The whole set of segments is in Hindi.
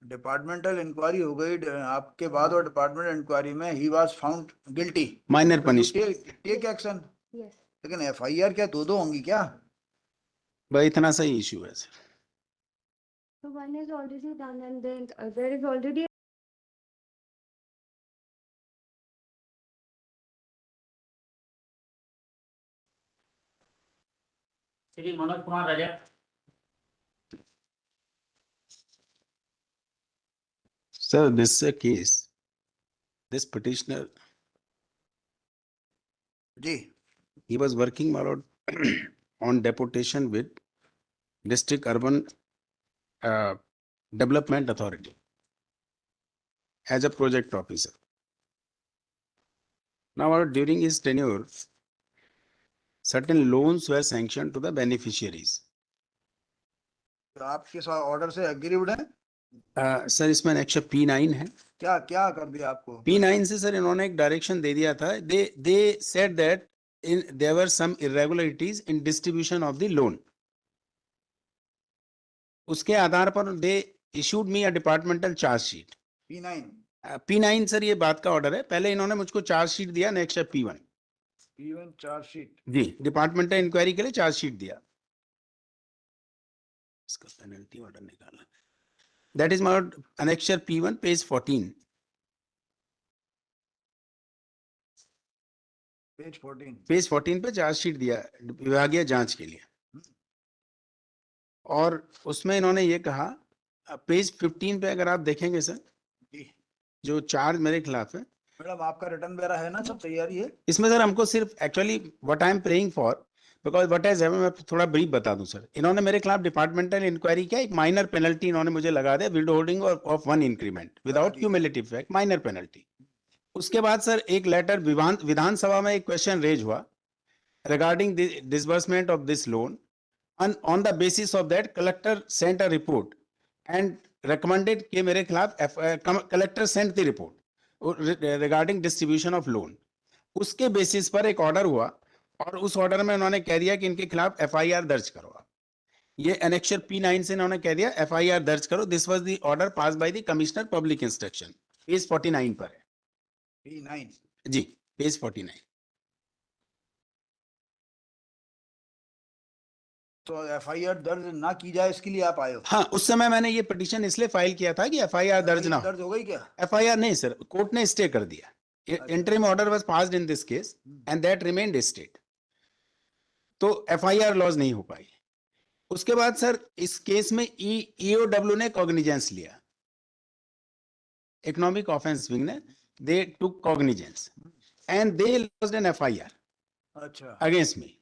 डिपार्टमेंटल इंक्वायरी हो गई आपके बाद, और डिपार्टमेंटल इंक्वायरी में ही was found guilty, minor punishment. Take action. Yes. लेकिन एफआईआर क्या दो होंगी क्या? भाई इतना सही इशू है sir. So one is already done, and then there is already Shri Manoj Kumar Raja. Sir, this is a case. This petitioner, जी he was working, my lord, on deputation with District Urban Development Authority as a project officer. Now, my lord, during his tenure, certain loans were sanctioned to the beneficiaries. तो आपके साथ ऑर्डर से एग्रीड है? सर इसमें एक्शन P9 है। क्या क्या कर दिया आपको? P9 से सर इन्होंने एक डायरेक्शन दे दिया था। they said that there were some irregularities in distribution of the loan. उसके आधार पर दे issued me a departmental charge sheet. P9 P9 sir ये बात का ऑर्डर है। पहले इन्होंने मुझको चार्ज शीट दिया, नेक्स्ट है P1। P1 चार्ज शीट जी, डिपार्टमेंटल इंक्वायरी के लिए चार्ज शीट दिया। इसका पेनल्टी ऑर्डर निकाला। That is my annexure P1 page 14। Page 14 पे चार्ज शीट दिया विभागीय जांच के लिए, और उसमें इन्होंने ये कहा, पेज 15 पे अगर आप देखेंगे सर, जो चार्ज मेरे खिलाफ है। मैडम आपका रिटर्न वगैरह है ना, सब तैयारी है? इसमें सर हमको सिर्फ actually what I am praying for, because what has happened, मैं थोड़ा ब्रीफ बता दूं सर। इन्होंने मेरे खिलाफ डिपार्टमेंटल इंक्वायरी किया, एक माइनर पेनल्टी इन्होंने मुझे लगा दिया, with holding of 1 increment without cumulative effect, minor penalty. उसके बाद सर एक लेटर विधानसभा में एक क्वेश्चन रेज हुआ regarding disbursement of this loan, and on the basis of that collector sent a report and recommended कि मेरे खिलाफ collector sent the report regarding distribution of loan। उसके बेसिस पर एक ऑर्डर हुआ, और उस ऑर्डर में उन्होंने कह दिया कि इनके खिलाफ एफआईआर दर्ज करो। ये एनेक्चर P9 से इन्होंने कह दिया एफआईआर दर्ज करो। This was the order pass by the commissioner public instruction, page 49 पर है। P9 जी, पेज 49। तो एफआईआर दर्ज ना की जाए इसके लिए आप आए हो? हाँ, उस समय मैंने ये पिटीशन इसलिए फाइल किया था कि एफआईआर दर्ज ना हो। दर्ज हो गई क्या? एफआईआर नहीं सर, कोर्ट ने स्टे कर दिया। Interim order was passed in this case and that remained state, तो एफआईआर लॉज नहीं हो पाई। उसके बाद सर इस केस में ईओडब्ल्यू ने कॉग्निजेंस लिया, इकोनॉमिक ऑफेंस विंग ने, they took cognizance and they lodged an FIR अच्छा अगेंस्ट मी।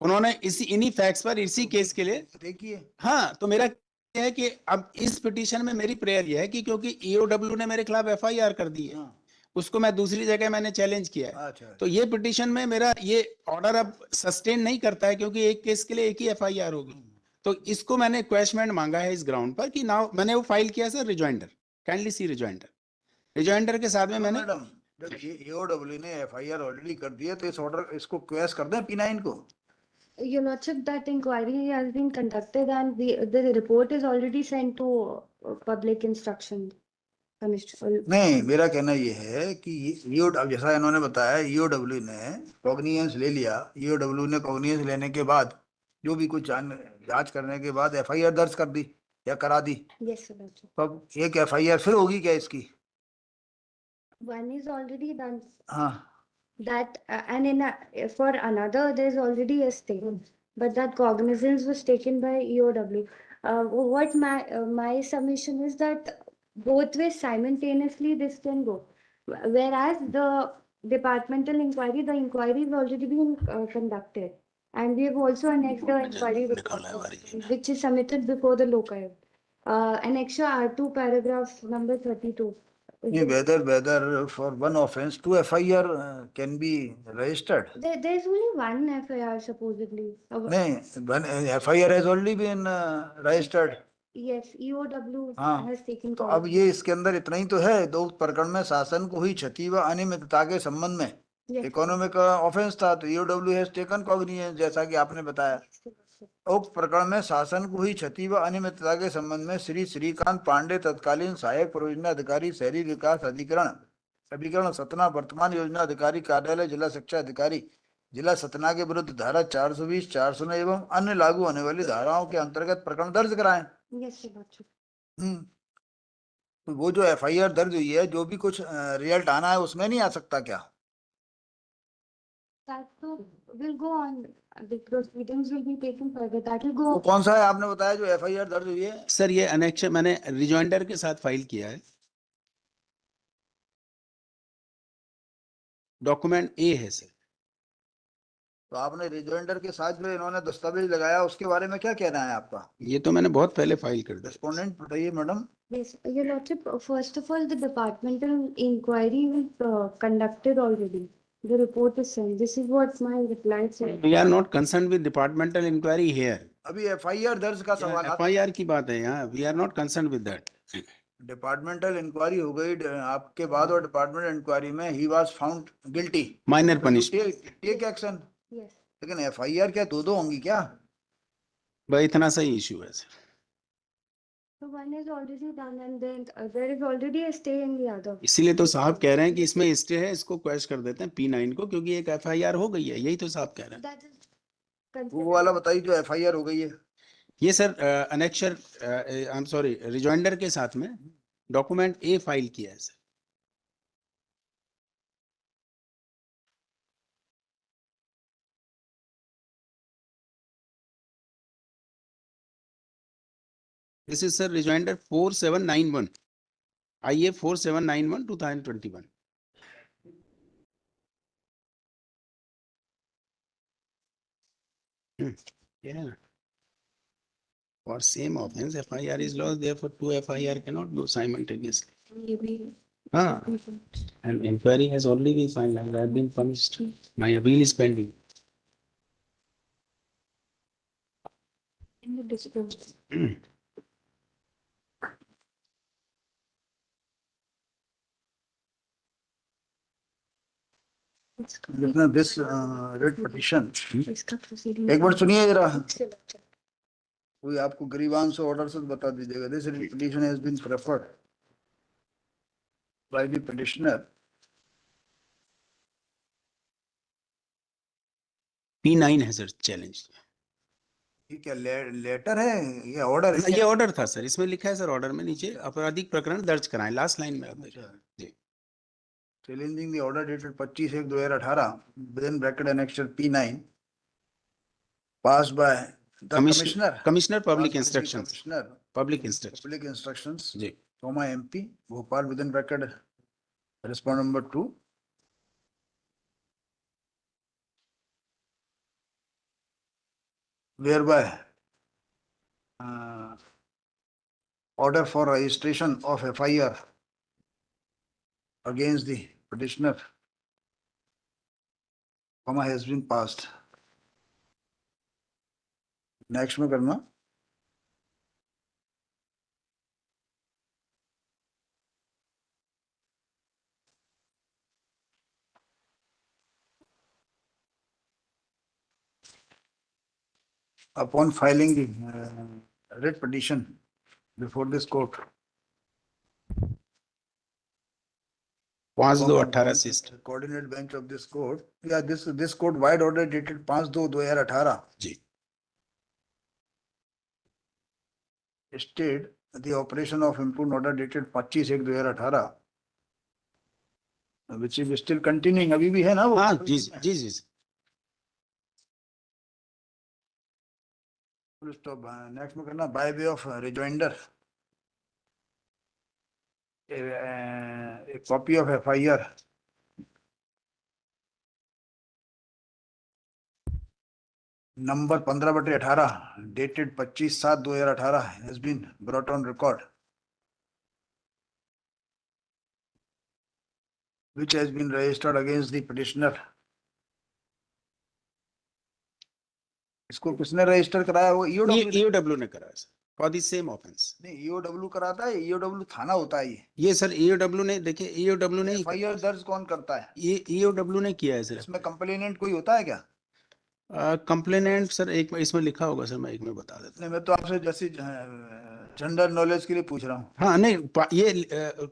उन्होंने इन्हीं फैक्ट्स पर इसी केस के लिए देखिए। हाँ, तो मेरा क्या है कि अब इस पिटीशन में मेरी प्रेयर यह है कि क्योंकि ईओडब्ल्यू ने मेरे खिलाफ एफआईआर कर दी है, उसको मैं दूसरी जगह मैंने चैलेंज किया है। अच्छा तो ये पिटीशन में मेरा ये ऑर्डर अब सस्टेन नहीं करता है, क्योंकि एक केस के लिए एक ही एफआईआर होगी। तो इसको मैंने क्वेश्चन मांगा है इस ग्राउंड पर कि नाउ मैंने वो फाइल किया सर रिजॉइंडर, काइंडली सी रिजॉइंडर के साथ में मैंने। मैडम जब ईओडब्ल्यू ने एफआईआर ऑलरेडी कर दिया तो इस ऑर्डर इसको क्वेश कर दें P9 को। Your Lordship, that inquiry has been conducted and the report is already sent to public instruction commission. नहीं, मेरा कहना ये है कि अब जैसा इन्होंने बताया ईओडब्ल्यू ने कॉग्निजेंस ले लिया। ईओडब्ल्यू ने कॉग्निजेंस लेने के बाद जो भी कुछ जांच करने के बाद एफआईआर दर्ज कर दी या करा दी। Yes, Your Lordship. तो अब एक एफआईआर फिर होगी क्या इसकी? One is already done. हाँ That and for another there is already a stay, but that cognizance was taken by EOW. What my submission is that both ways simultaneously this can go, whereas the departmental inquiry, the inquiry has already been conducted, and we have also annexed the inquiry report, which is submitted before the Lokayukt. Annexure R2 paragraph number 32. whether for one offense 2 FIR can be registered. There's only one FIR supposedly. नहीं, one FIR has already been registered. Yes, EOW हाँ, has taken तो call. अब ये इसके अंदर इतना ही तो है, दो प्रकरण में शासन को हुई क्षति व अनियमितता के संबंध में Yes. इकोनॉमिक ऑफेंस था, तो EOW has taken cognizance जैसा कि आपने बताया। उक्त प्रकरण में शासन को हुई क्षति व अनियमितता के संबंध में श्री श्रीकांत पांडे तत्कालीन सहायक परियोजना अधिकारी शहरी विकास अभिकरण सतना वर्तमान योजना अधिकारी कार्यालय जिला शिक्षा अधिकारी जिला सतना के विरुद्ध धारा 420 409 एवं अन्य लागू होने वाली धाराओं के अंतर्गत प्रकरण दर्ज कराएं। Yes, sir, got you. तो वो जो एफआईआर दर्ज हुई है, जो भी कुछ रिजल्ट आना है उसमें नहीं आ सकता क्या? That too will go on. The proceedings will be taken further. That will वो go. कौन सा है आपने बताया जो एफआईआर दर्ज हुई है? सर ये अनेक्शन मैंने रिजॉइंडर के साथ फाइल किया है, डॉक्यूमेंट ए है सर। तो आपने रिजोइंडर के साथ जो इन्होंने दस्तावेज लगाया उसके बारे में क्या कहना है आपका? ये तो मैंने बहुत पहले फाइल कर दिया। रेस्पोंडेंट बताइए madam. Yes, Your Lordship, first of all, the departmental inquiry was conducted already. The report is sent. This is what my reply said. We are not concerned with departmental inquiry here. अभी एफआईआर दर्ज का सवाल आता है। FIR की बात है यहाँ, we are not concerned with that. Departmental inquiry हो गई आपके बाद और डिपार्टमेंटल इंक्वायरी में ही was found guilty. Minor punishment. Take action. Yes. लेकिन एफआईआर क्या दो होंगी क्या? भाई इतना सही इशू है sir. So one is already done and then there is already a stay in the other. इसीलिए तो साहब कह रहे हैं कि इसमें स्टे है, इसको क्वेश कर देते हैं P9 को, क्योंकि एक FIR हो गई है, यही तो साहब कह रहे हैं। That is वो considered. वाला बताइए जो एफआईआर हो गई है। ये sir annexure I am sorry rejoinder के साथ में डॉक्यूमेंट ए फाइल किया है sir. This is sir rejoinder 4791 IA 4791 2021. Yeah. For same offense, FIR is lodged, therefore two FIR cannot go simultaneously. Maybe. Ah, and inquiry has already been finalized. I have been punished. My appeal is pending. In the dispute. This red petition. इसका proceeding. एक बार सुनिए जरा, Still अच्छा. कोई आपको ग्रीवांस ऑर्डर से बता दीजिएगा। This petition has been preferred by the petitioner. P9 है सर चैलेंज। ये क्या लेटर है या ऑर्डर है? ये ऑर्डर था सर, इसमें लिखा है सर ऑर्डर में नीचे आपराधिक प्रकरण दर्ज कराएं, लास्ट लाइन में आप देखिए। जी। Challenging the order dated 25/1/2018 within bracket annexure P9 passed by the commissioner commissioner public passed by the instructions, commissioner public instruction. public instructions जी। MP Bhopal within bracket respondent number 2 whereby order for registration of FIR against the petitioner has been passed. Next में करना। Upon filing the writ petition before this court, 5/2/18 से coordinate bench of this court, yeah, this court wide order dated 5/2/2018 ji. stayed the operation of impugned order dated 25/1/2018 which is still continuing, अभी भी है ना वो? हाँ जी जी जी। स्टॉप। नेक्स्ट में करना by way of rejoinder a copy of FIR number 15/18 dated 25/7/2018 has been brought on record, which has been registered against the petitioner. इसको किसने रजिस्टर कराया? वो EOW ने कराया sir for the same offence. नहीं, EOW कराता है, EOW थाना होता है ये सर EOW ने, देखिए EOW ने FIR दर्ज कौन करता है? ये EOW ने किया है सर। इसमें कंप्लेनेंट कोई होता है क्या? कंप्लेनेंट सर एक में इसमें लिखा होगा सर, मैं एक में बता देता नहीं, मैं तो आपसे जैसे जनरल नॉलेज के लिए पूछ रहा हूँ। हूँ। हाँ नहीं ये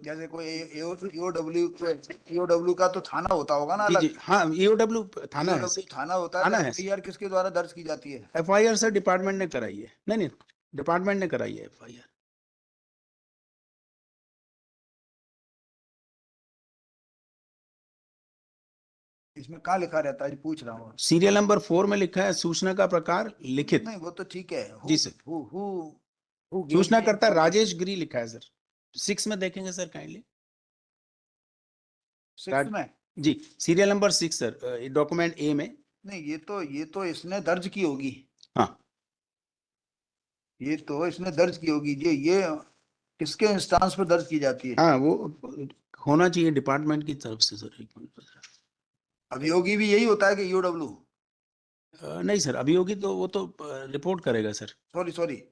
जैसे कोई ईओडब्ल्यू का तो थाना होता होगा ना जी अलग। जी हाँ, ईओडब्ल्यू थाना है ईओडब्ल्यू थाना होता है, थाना तो है। एफआईआर किसके द्वारा दर्ज की जाती है? एफआईआर सर डिपार्टमेंट ने कराई है। नहीं नहीं, डिपार्टमेंट ने कराई है एफआईआर। इसमें कहाँ लिखा रहता है, पूछ रहा हूँ। सीरियल नंबर 4 में लिखा है सूचना का प्रकार लिखित। नहीं, वो तो ठीक है। जी सर। who gave सूचना the करता information? राजेश गिरी लिखा है सर। 6 में देखेंगे सर काइंडली। 6 में? जी सीरियल नंबर 6 सर, डॉक्यूमेंट ए में। नहीं, ये तो इसने दर्ज की होगी। हाँ ये तो इसने दर्ज की होगी। ये किसके इंस्टांस पर दर्ज की जाती है? हाँ, वो होना चाहिए डिपार्टमेंट की तरफ से सर। एक मिनट सर। अभियोगी भी यही होता है कि ईओडब्ल्यू? नहीं सर, अभियोगी तो वो तो रिपोर्ट करेगा सर। सॉरी।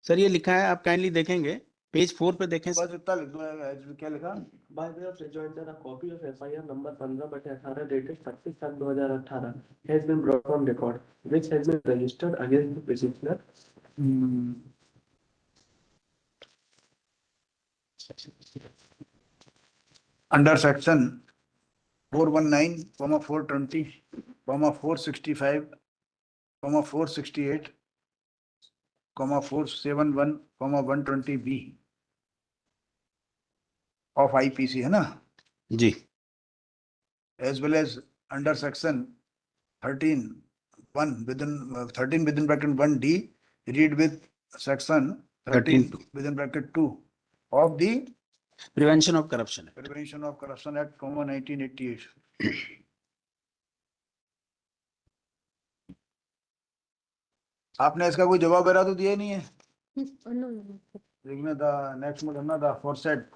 सर ये लिखा है, आप काइंडली देखेंगे पेज 4 पे देखें बस सर। इतना लिख दो। क्या लिखा? By way of rejoinder, a copy of FIR number 15/18 dated 25/7/2018 has been brought on record, which has been registered against the petitioner. Under section 419, 420, 465, 468, 471, 120B of IPC, है ना? जी As well as under section 13 1 within bracket 1D, read with section 13 13(2) within bracket 2 of the prevention of corruption है। Prevention of Corruption Act, 1988. आपने इसका कोई जवाब वगैरह तो दिया ही नहीं है? No. देखना था नेक्स्ट में करना था फॉरसेट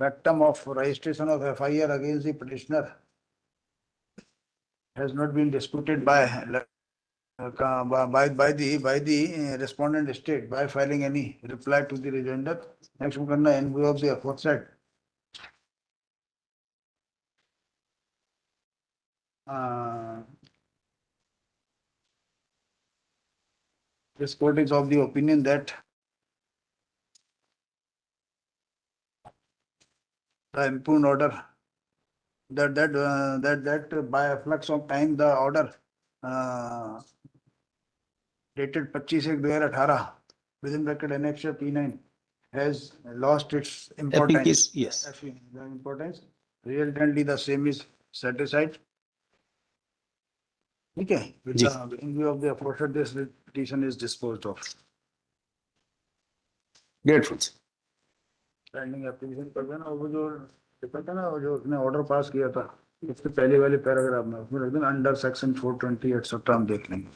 factum of registration of FIR against the petitioner has not been disputed by the respondent state by filing any reply to the rejoinder. Next में करना in view of the aforesaid this court is of the opinion that the impugned order that by a flux of time the order dated 25/1/2018 within bracket annexure P9 has lost its importance. Efficacy, yes. The importance resultantly the same is set aside. ठीक है, with जी। the in view of the aforesaid this petition is disposed of. Grateful. Pending application कर देना। वो जो पेपर था ना, वो जो उसने ऑर्डर पास किया था, उसके पहले वाले पैराग्राफ में उसमें रख देना अंडर सेक्शन 420 एक्सेट्रा, हम देख लेंगे।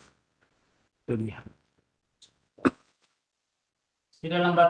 चलिए सीरियल नंबर